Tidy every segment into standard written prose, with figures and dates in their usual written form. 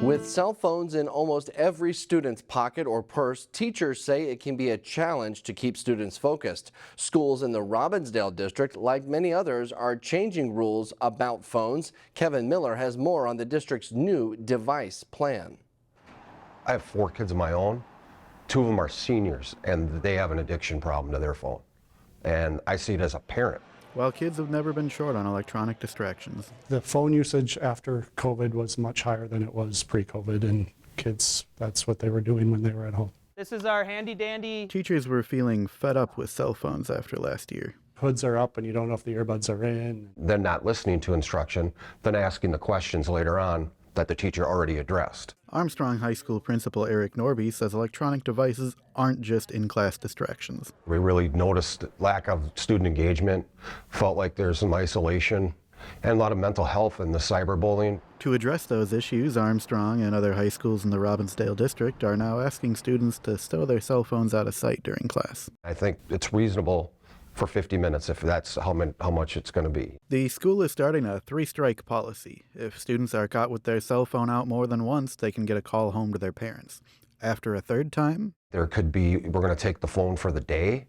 With cell phones in almost every student's pocket or purse, teachers say it can be a challenge to keep students focused. Schools in the Robbinsdale district, like many others, are changing rules about phones. Kevin Miller has more on the district's new device plan. I have 4 kids of my own. 2 of them are seniors, and they have an addiction problem to their phone. And I see it as a parent. Well, kids have never been short on electronic distractions. The phone usage after COVID was much higher than it was pre-COVID, and kids, that's what they were doing when they were at home. This is our handy dandy. Teachers were feeling fed up with cell phones after last year. Hoods are up and you don't know if the earbuds are in. They're not listening to instruction, then asking the questions later on that the teacher already addressed. Armstrong High School Principal Eric Norby says electronic devices aren't just in-class distractions. We really noticed lack of student engagement, felt like there's some isolation, and a lot of mental health in the cyberbullying. To address those issues, Armstrong and other high schools in the Robbinsdale district are now asking students to stow their cell phones out of sight during class. I think it's reasonable for 50 minutes if that's how much it's going to be. The school is starting a 3-strike policy. If students are caught with their cell phone out more than once, they can get a call home to their parents. After a 3rd time, there could be, we're going to take the phone for the day.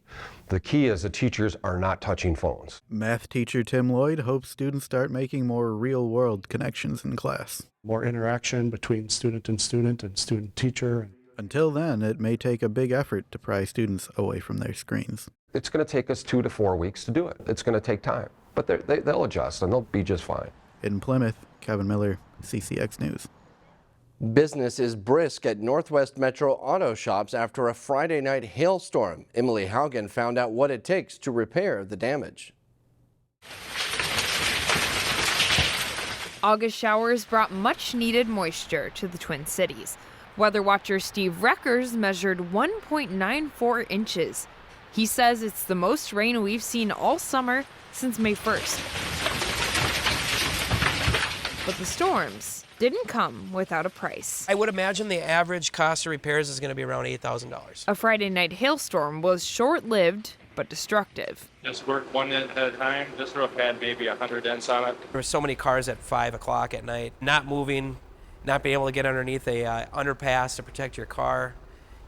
The key is the teachers are not touching phones. Math teacher Tim Lloyd hopes students start making more real-world connections in class. More interaction between student and student teacher. Until then, it may take a big effort to pry students away from their screens. It's going to take us 2 to 4 weeks to do it. It's going to take time, but they'll adjust and they'll be just fine. In Plymouth, Kevin Miller, CCX News. Business is brisk at Northwest Metro auto shops after a Friday night hailstorm. Emily Haugen found out what it takes to repair the damage. August showers brought much-needed moisture to the Twin Cities. Weather watcher Steve Reckers measured 1.94 inches. He says it's the most rain we've seen all summer since May 1st. But the storms didn't come without a price. I would imagine the average cost of repairs is going to be around $8,000. A Friday night hailstorm was short-lived but destructive. Just worked one at a time. This roof had maybe 100 dents on it. There were so many cars at 5 o'clock at night, not moving, not being able to get underneath a underpass to protect your car.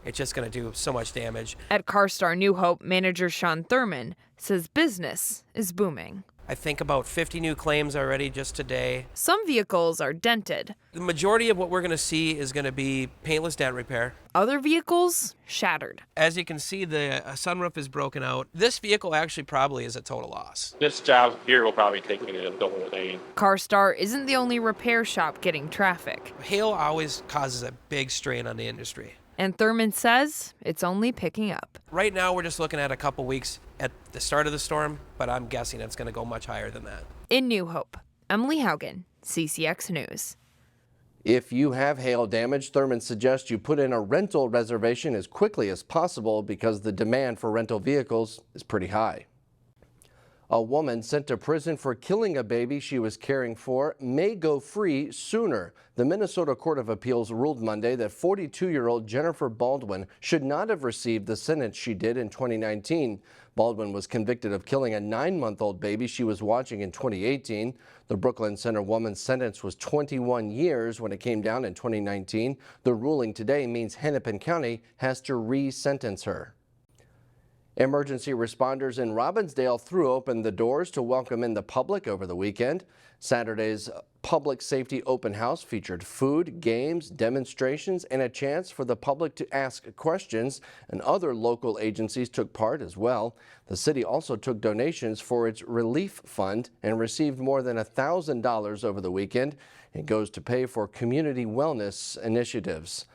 It's just going to do so much damage. At CarStar New Hope, manager Sean Thurman says business is booming. I think about 50 new claims already just today. Some vehicles are dented. The majority of what we're going to see is going to be paintless dent repair. Other vehicles shattered. As you can see, the sunroof is broken out. This vehicle actually probably is a total loss. This job here will probably take me the whole day. CarStar isn't the only repair shop getting traffic. Hail always causes a big strain on the industry. And Thurman says it's only picking up. Right now, we're just looking at a couple weeks at the start of the storm, but I'm guessing it's going to go much higher than that. In New Hope, Emily Haugen, CCX News. If you have hail damage, Thurman suggests you put in a rental reservation as quickly as possible because the demand for rental vehicles is pretty high. A woman sent to prison for killing a baby she was caring for may go free sooner. The Minnesota Court of Appeals ruled Monday that 42-year-old Jennifer Baldwin should not have received the sentence she did in 2019. Baldwin was convicted of killing a 9-month-old baby she was watching in 2018. The Brooklyn Center woman's sentence was 21 years when it came down in 2019. The ruling today means Hennepin County has to re-sentence her. Emergency responders in Robbinsdale threw open the doors to welcome in the public over the weekend. Saturday's public safety open house featured food, games, demonstrations, and a chance for the public to ask questions, and other local agencies took part as well. The city also took donations for its relief fund and received more than $1,000 over the weekend. It goes to pay for community wellness initiatives.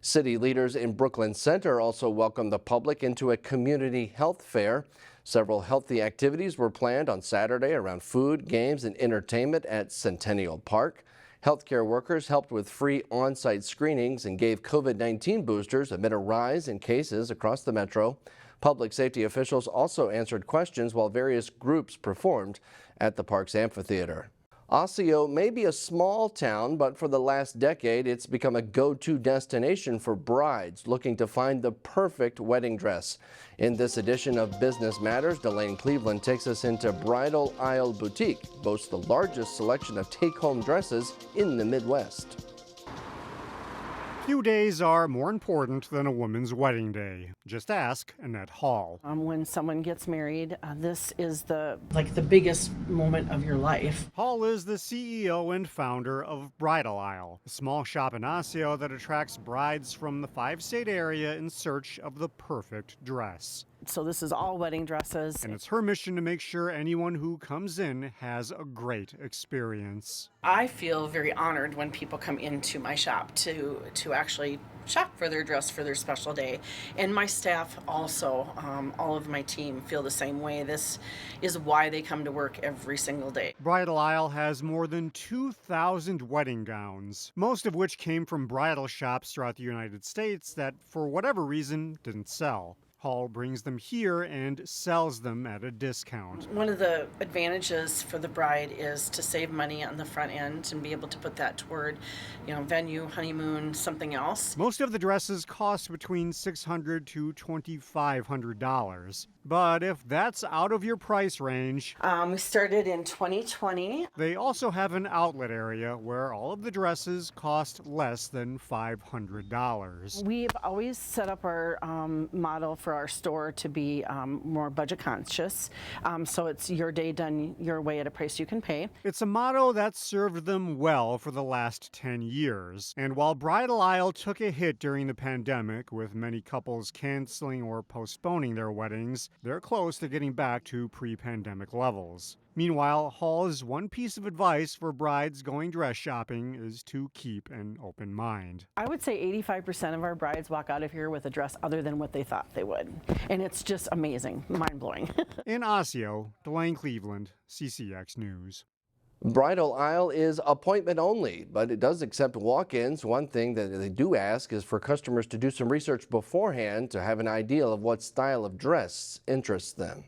City leaders in Brooklyn Center also welcomed the public into a community health fair. Several healthy activities were planned on Saturday around food, games, and entertainment at Centennial Park. Healthcare workers helped with free on-site screenings and gave COVID-19 boosters amid a rise in cases across the metro. Public safety officials also answered questions while various groups performed at the park's amphitheater. Osseo may be a small town, but for the last decade, it's become a go-to destination for brides looking to find the perfect wedding dress. In this edition of Business Matters, Delane Cleveland takes us into Bridal Aisle Boutique, boasts the largest selection of take-home dresses in the Midwest. Few days are more important than a woman's wedding day. Just ask Annette Hall. When someone gets married, this is the biggest moment of your life. Hall is the CEO and founder of Bridal, a small shop in Osseo that attracts brides from the 5-state area in search of the perfect dress. So this is all wedding dresses. And it's her mission to make sure anyone who comes in has a great experience. I feel very honored when people come into my shop to actually shop for their dress for their special day. And my staff also, all of my team feel the same way. This is why they come to work every single day. Bridal Isle has more than 2,000 wedding gowns, most of which came from bridal shops throughout the United States that, for whatever reason, didn't sell. Hall brings them here and sells them at a discount. One of the advantages for the bride is to save money on the front end and be able to put that toward, venue, honeymoon, something else. Most of the dresses cost between $600 to $2,500. But if that's out of your price range, we started in 2020. They also have an outlet area where all of the dresses cost less than $500. We've always set up our model for our store to be more budget conscious. So it's your day done your way at a price you can pay. It's a motto that's served them well for the last 10 years. And while Bridal Isle took a hit during the pandemic, with many couples canceling or postponing their weddings, they're close to getting back to pre-pandemic levels. Meanwhile, Hall's one piece of advice for brides going dress shopping is to keep an open mind. I would say 85% of our brides walk out of here with a dress other than what they thought they would. And it's just amazing, mind-blowing. In Osseo, Delane Cleveland, CCX News. Bridal Isle is appointment only, but it does accept walk-ins. One thing that they do ask is for customers to do some research beforehand to have an idea of what style of dress interests them.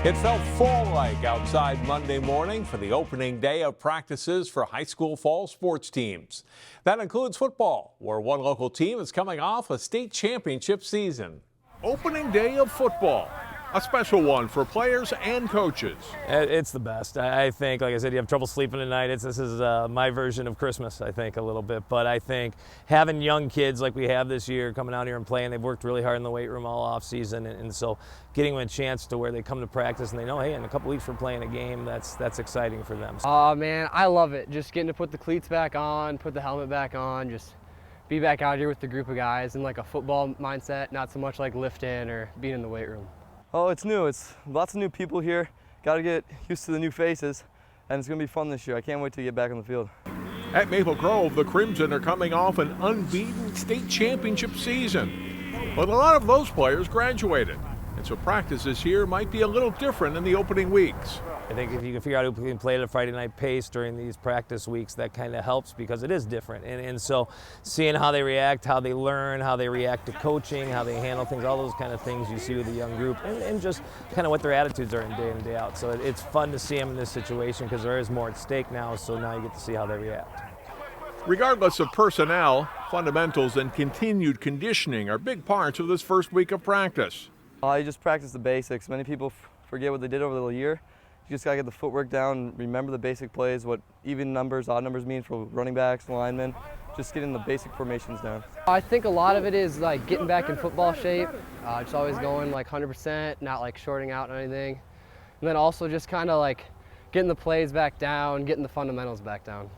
It felt fall-like outside Monday morning for the opening day of practices for high school fall sports teams. That includes football, where one local team is coming off a state championship season. Opening day of football, a special one for players and coaches. It's the best. I think, like I said, you have trouble sleeping at night. This is my version of Christmas, I think, a little bit. But I think having young kids like we have this year coming out here and playing, they've worked really hard in the weight room all off season. And so getting them a chance to where they come to practice and they know, hey, in a couple weeks we're playing a game, that's exciting for them. Oh, man, I love it. Just getting to put the cleats back on, put the helmet back on, just be back out here with the group of guys in like a football mindset, not so much like lifting or being in the weight room. Oh, it's new. It's lots of new people here. Got to get used to the new faces, and it's going to be fun this year. I can't wait to get back on the field. At Maple Grove, the Crimson are coming off an unbeaten state championship season. But a lot of those players graduated, and so practices here might be a little different in the opening weeks. I think if you can figure out who can play at a Friday night pace during these practice weeks, that kind of helps because it is different. And so seeing how they react, how they learn, how they react to coaching, how they handle things, all those kind of things you see with a young group, and just kind of what their attitudes are in day out. So it's fun to see them in this situation because there is more at stake now, so now you get to see how they react. Regardless of personnel, fundamentals and continued conditioning are big parts of this first week of practice. I just practice the basics. Many people forget what they did over the year. You just got to get the footwork down, remember the basic plays, what even numbers, odd numbers mean for running backs and linemen, just getting the basic formations down. I think a lot of it is like getting back in football shape, just always going like 100%, not like shorting out on anything. And then also just kind of like getting the plays back down, getting the fundamentals back down.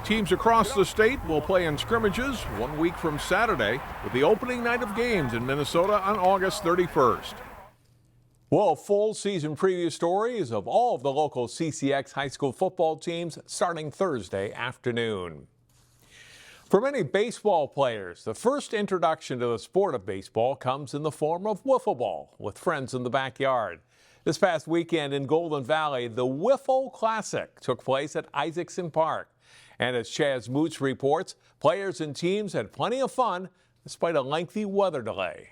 Teams across the state will play in scrimmages 1 week from Saturday with the opening night of games in Minnesota on August 31st. Well, full season preview stories of all of the local CCX high school football teams starting Thursday afternoon. For many baseball players, the first introduction to the sport of baseball comes in the form of wiffle ball with friends in the backyard. This past weekend in Golden Valley, the Wiff-O Classic took place at Isaacson Park. And as Chaz Moots reports, players and teams had plenty of fun despite a lengthy weather delay.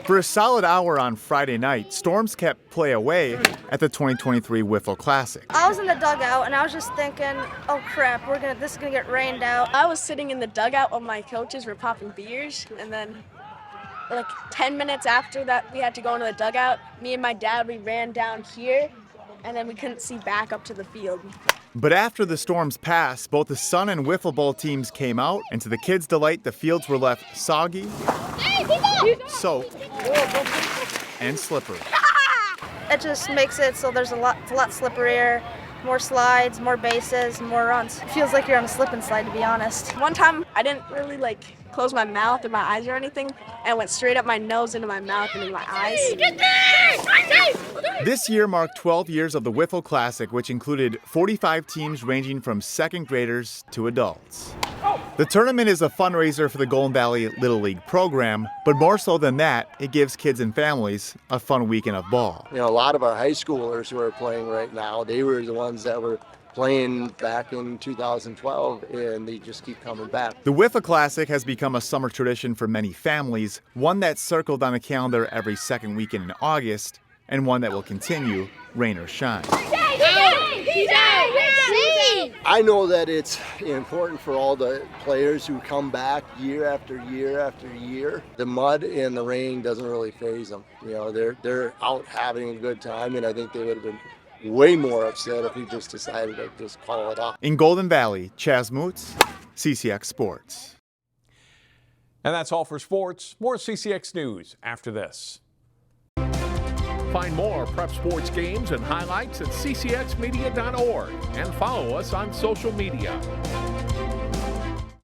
For a solid hour on Friday night, storms kept play away at the 2023 Wiff-O Classic. I was in the dugout and I was just thinking, oh crap, this is gonna get rained out. I was sitting in the dugout while my coaches were popping beers, and then like 10 minutes after that we had to go into the dugout, me and my dad, we ran down here, and then we couldn't see back up to the field. But after the storms passed, both the Sun and Wiffle Ball teams came out, and to the kids' delight, the fields were left soggy, soaked, and slippery. It just makes it so it's a lot slipperier, more slides, more bases, more runs. It feels like you're on a slip and slide, to be honest. One time I didn't really close my mouth or my eyes or anything, and it went straight up my nose into my mouth and into my eyes. This year marked 12 years of the Wiffle Classic, which included 45 teams ranging from second graders to adults. The tournament is a fundraiser for the Golden Valley Little League program, but more so than that, it gives kids and families a fun weekend of ball. You know, a lot of our high schoolers who are playing right now, they were the ones that were playing back in 2012, and they just keep coming back. The Wiffle Classic has become a summer tradition for many families, one that's circled on the calendar every second weekend in August, and one that will continue, rain or shine. I know that it's important for all the players who come back year after year after year. The mud and the rain doesn't really faze them. You know, they're out having a good time, and I think they would have been way more upset if we just decided to just call it off. In Golden Valley, Chaz Moots, CCX Sports. And that's all for sports. More CCX News after this. Find more prep sports games and highlights at ccxmedia.org and follow us on social media.